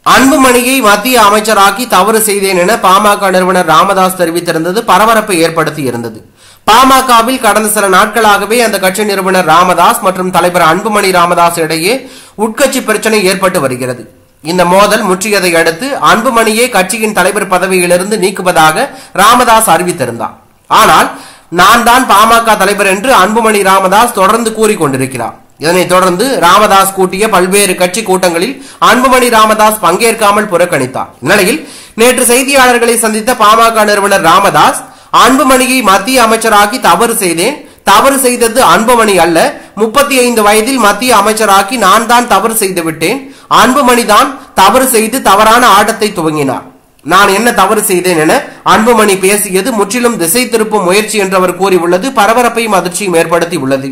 அன்புமணியை மத்திய அமைச்சராக்கி தவறு செய்தேன் என பாமக நிறுவனர் ராமதாஸ் தெரிவித்திருந்தது பரபரப்பை ஏற்படுத்தி இருந்தது. பாமகவில் கடந்த சில நாட்களாகவே அந்த கட்சி நிறுவனர் ராமதாஸ் மற்றும் தலைவர் அன்புமணி ராமதாஸ் இடையே உட்கட்சி பிரச்சனை ஏற்பட்டு வருகிறது. இந்த மோதல் முற்றியதை அடுத்து அன்புமணியை கட்சியின் தலைவர் பதவியிலிருந்து நீக்குவதாக ராமதாஸ் அறிவித்திருந்தார். ஆனால் நான் தான் பாமக தலைவர் என்று அன்புமணி ராமதாஸ் தொடர்ந்து கூறிக்கொண்டிருக்கிறார். இதனைத் தொடர்ந்து ராமதாஸ் கூட்டிய பல்வேறு கட்சி கூட்டங்களில் அன்புமணி ராமதாஸ் பங்கேற்காமல் புறக்கணித்தார். இந்நிலையில் நேற்று செய்தியாளர்களை சந்தித்த பாமக நிறுவனர் ராமதாஸ் அன்புமணியை மத்திய அமைச்சராக்கி தவறு செய்தேன், தவறு செய்தது அன்புமணி அல்ல, 35 வயதில் மத்திய அமைச்சராக்கி நான் தான் தவறு செய்து விட்டேன், அன்புமணி தான் தவறு செய்து தவறான ஆட்டத்தை துவங்கினார், நான் என்ன தவறு செய்தேன் என அன்புமணி பேசியது முற்றிலும் திசை திருப்பும் முயற்சி என்று அவர் கூறியுள்ளது பரபரப்பையும் அதிர்ச்சியும் ஏற்படுத்தி உள்ளது.